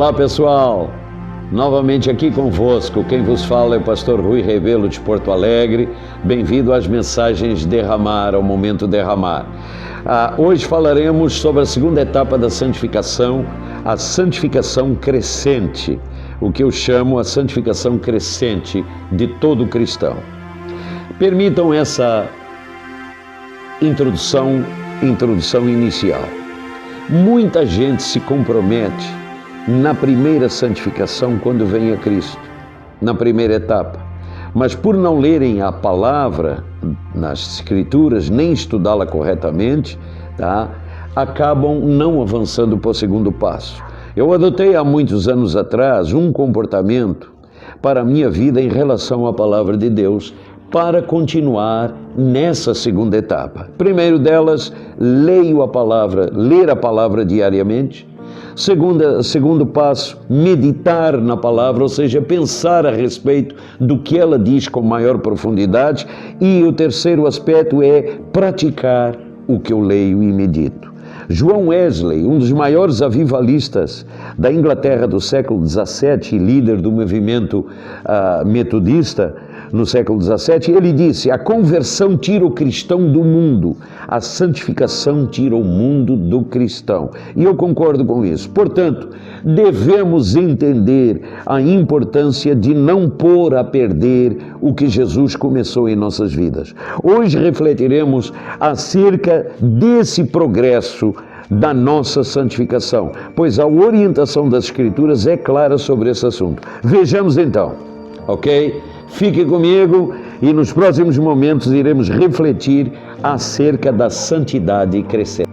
Olá pessoal, novamente aqui convosco, quem vos fala é o pastor Rui Rebelo de Porto Alegre. Bem-vindo às mensagens Derramar, ao Momento Derramar. Hoje falaremos sobre a segunda etapa da santificação, a santificação crescente, o que eu chamo a santificação crescente de todo cristão. Permitam essa introdução inicial. Muita gente se compromete na primeira santificação quando vem a Cristo, na primeira etapa. Mas por não lerem a palavra nas Escrituras, nem estudá-la corretamente, acabam não avançando para o segundo passo. Eu adotei há muitos anos atrás um comportamento para a minha vida em relação à palavra de Deus, para continuar nessa segunda etapa. Primeiro delas, ler a palavra diariamente. Segundo passo, meditar na palavra, ou seja, pensar a respeito do que ela diz com maior profundidade. E o terceiro aspecto é praticar o que eu leio e medito. João Wesley, um dos maiores avivalistas da Inglaterra do século XVII, líder do movimento metodista no século XVII, ele disse: a conversão tira o cristão do mundo, a santificação tira o mundo do cristão. E eu concordo com isso. Portanto, devemos entender a importância de não pôr a perder o que Jesus começou em nossas vidas. Hoje refletiremos acerca desse progresso da nossa santificação, pois a orientação das Escrituras é clara sobre esse assunto. Vejamos então, ok? Fique comigo e nos próximos momentos iremos refletir acerca da santidade crescente.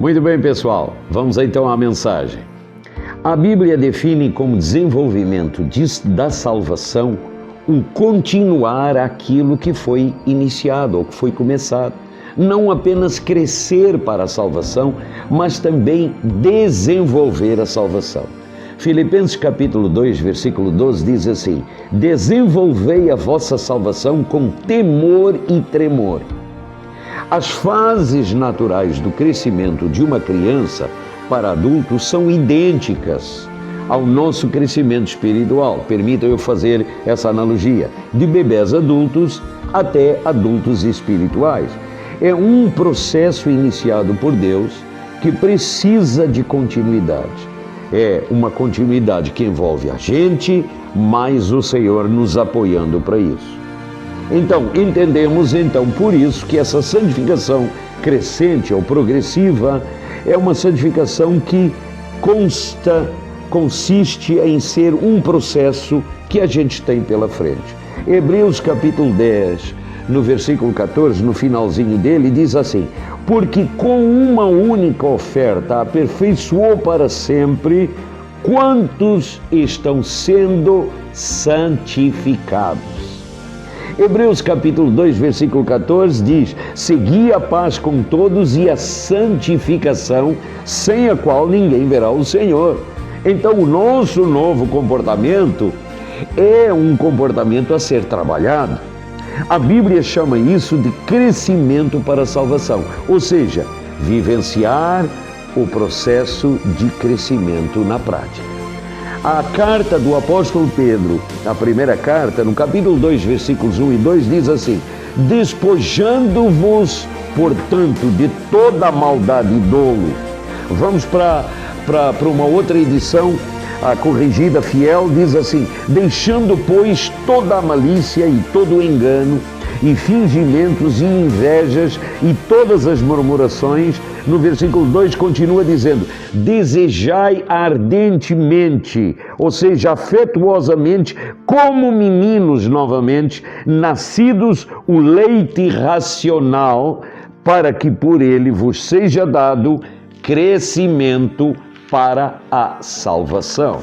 Muito bem, pessoal, vamos então à mensagem. A Bíblia define como desenvolvimento da salvação o continuar aquilo que foi iniciado ou que foi começado. Não apenas crescer para a salvação, mas também desenvolver a salvação. Filipenses capítulo 2, versículo 12 diz assim: desenvolvei a vossa salvação com temor e tremor. As fases naturais do crescimento de uma criança para adultos são idênticas ao nosso crescimento espiritual. Permitam eu fazer essa analogia, de bebês adultos até adultos espirituais. É um processo iniciado por Deus que precisa de continuidade. É uma continuidade que envolve a gente, mas o Senhor nos apoiando para isso. Então, entendemos por isso que essa santificação crescente ou progressiva é uma santificação que consiste em ser um processo que a gente tem pela frente. Hebreus capítulo 10, no versículo 14, no finalzinho dele, diz assim: porque com uma única oferta aperfeiçoou para sempre quantos estão sendo santificados. Hebreus capítulo 2, versículo 14 diz: segui a paz com todos e a santificação, sem a qual ninguém verá o Senhor. Então o nosso novo comportamento é um comportamento a ser trabalhado. A Bíblia chama isso de crescimento para a salvação, ou seja, vivenciar o processo de crescimento na prática. A carta do apóstolo Pedro, a primeira carta, no capítulo 2, versículos 1 e 2, diz assim: despojando-vos, portanto, de toda a maldade e dolo. Vamos para uma outra edição, a corrigida fiel, diz assim: deixando, pois, toda a malícia e todo o engano, e fingimentos e invejas e todas as murmurações. No versículo 2 continua dizendo: desejai ardentemente, ou seja, afetuosamente, como meninos novamente, nascidos o leite racional, para que por ele vos seja dado crescimento para a salvação.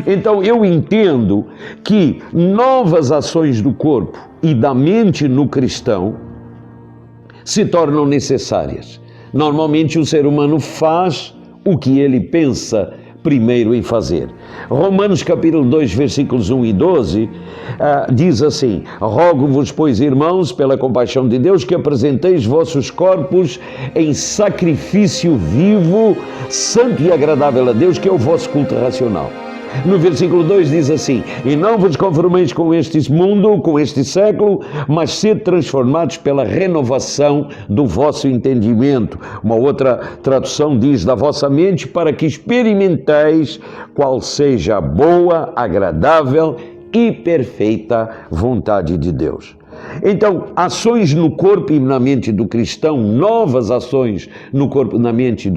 Então eu entendo que novas ações do corpo e da mente no cristão se tornam necessárias. Normalmente o ser humano faz o que ele pensa primeiro em fazer. Romanos capítulo 2, versículos 1 e 12, diz assim: rogo-vos, pois, irmãos, pela compaixão de Deus, que apresenteis vossos corpos em sacrifício vivo, santo e agradável a Deus, que é o vosso culto racional. No versículo 2 diz assim: e não vos conformeis com este mundo, com este século, mas sede transformados pela renovação do vosso entendimento. Uma outra tradução diz: da vossa mente, para que experimenteis qual seja a boa, agradável e perfeita vontade de Deus. Então, ações no corpo e na mente do cristão, novas ações no corpo e na mente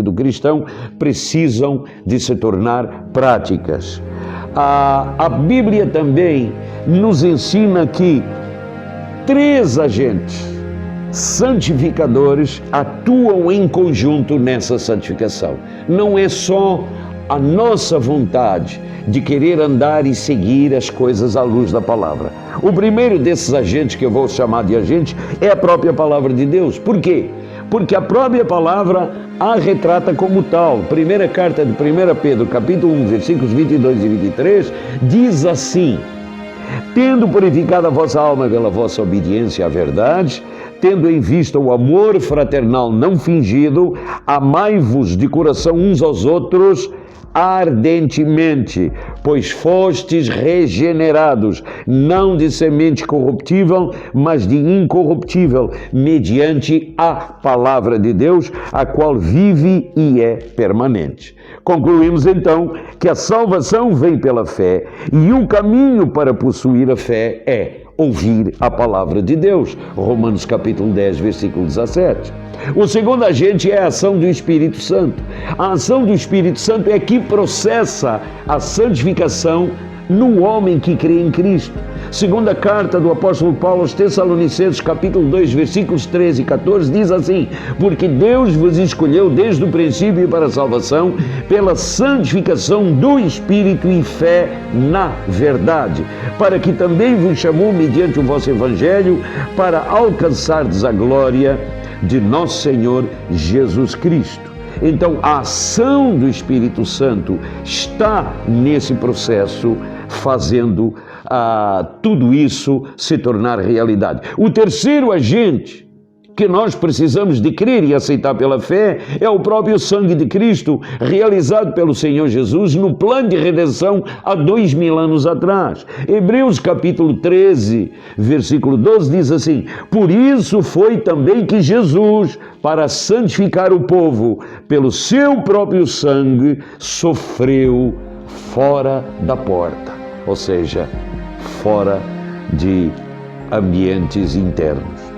do cristão, precisam de se tornar práticas. A Bíblia também nos ensina que 3 agentes santificadores atuam em conjunto nessa santificação. Não é só a nossa vontade de querer andar e seguir as coisas à luz da palavra. O primeiro desses agentes, que eu vou chamar de agente, é a própria palavra de Deus. Por quê? Porque a própria palavra a retrata como tal. Primeira carta de 1 Pedro, capítulo 1, versículos 22 e 23, diz assim: tendo purificado a vossa alma pela vossa obediência à verdade, tendo em vista o amor fraternal não fingido, amai-vos de coração uns aos outros ardentemente, pois fostes regenerados, não de semente corruptível, mas de incorruptível, mediante a palavra de Deus, a qual vive e é permanente. Concluímos então que a salvação vem pela fé e o caminho para possuir a fé é ouvir a palavra de Deus. Romanos capítulo 10, versículo 17. O segundo agente é a ação do Espírito Santo. A ação do Espírito Santo é que processa a santificação no homem que crê em Cristo. Segunda carta do apóstolo Paulo aos Tessalonicenses, capítulo 2, versículos 13 e 14, diz assim: porque Deus vos escolheu desde o princípio para a salvação, pela santificação do Espírito e fé na verdade, para que também vos chamou mediante o vosso Evangelho, para alcançardes a glória de nosso Senhor Jesus Cristo. Então, a ação do Espírito Santo está nesse processo, fazendo tudo isso se tornar realidade. O terceiro agente que nós precisamos de crer e aceitar pela fé é o próprio sangue de Cristo, realizado pelo Senhor Jesus no plano de redenção há 2000 anos atrás. Hebreus capítulo 13, versículo 12 diz assim: por isso foi também que Jesus, para santificar o povo, pelo seu próprio sangue, sofreu fora da porta, ou seja, fora de ambientes internos.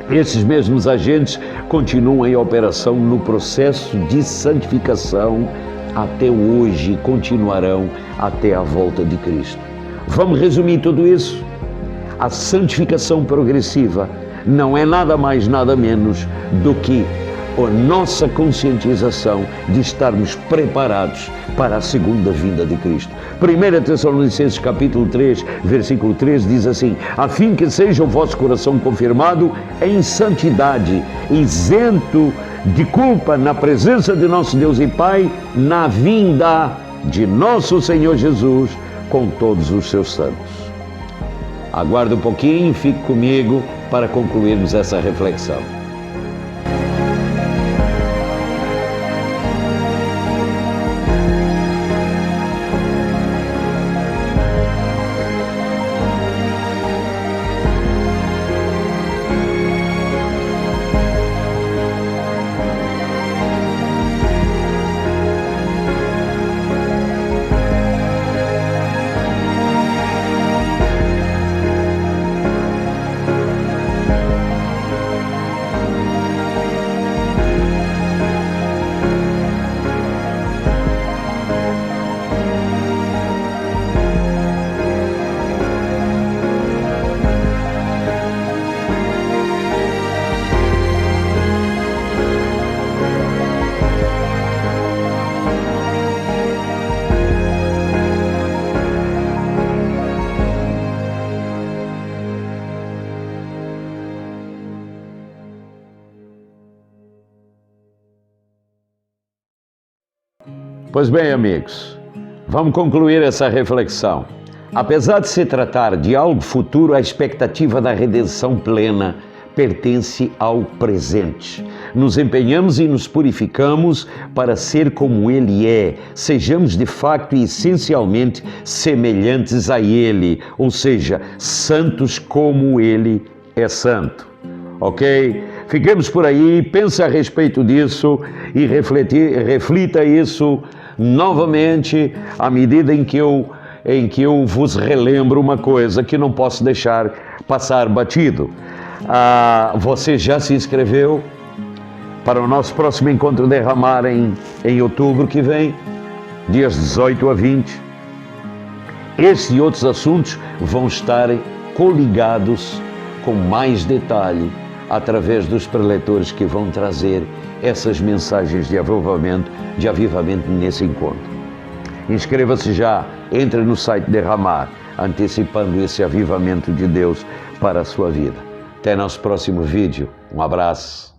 Esses mesmos agentes continuam em operação no processo de santificação até hoje e continuarão até a volta de Cristo. Vamos resumir tudo isso? A santificação progressiva não é nada mais, nada menos do que a nossa conscientização de estarmos preparados para a segunda vinda de Cristo. 1 Tessalonicenses capítulo 3, versículo 3 diz assim: a fim que seja o vosso coração confirmado em santidade, isento de culpa na presença de nosso Deus e Pai, na vinda de nosso Senhor Jesus com todos os seus santos. Aguarde um pouquinho, fique comigo para concluirmos essa reflexão. Pois bem, amigos, vamos concluir essa reflexão. Apesar de se tratar de algo futuro, a expectativa da redenção plena pertence ao presente. Nos empenhamos e nos purificamos para ser como Ele é. Sejamos de facto e essencialmente semelhantes a Ele, ou seja, santos como Ele é santo. Ok? Fiquemos por aí, pense a respeito disso e reflita isso novamente à medida em que eu vos relembro uma coisa que não posso deixar passar batido. Você já se inscreveu para o nosso próximo encontro Derramar em outubro que vem, dias 18 a 20. Estes e outros assuntos vão estar coligados com mais detalhe através dos preletores que vão trazer essas mensagens de avivamento nesse encontro. Inscreva-se já, entre no site Derramar, antecipando esse avivamento de Deus para a sua vida. Até nosso próximo vídeo. Um abraço.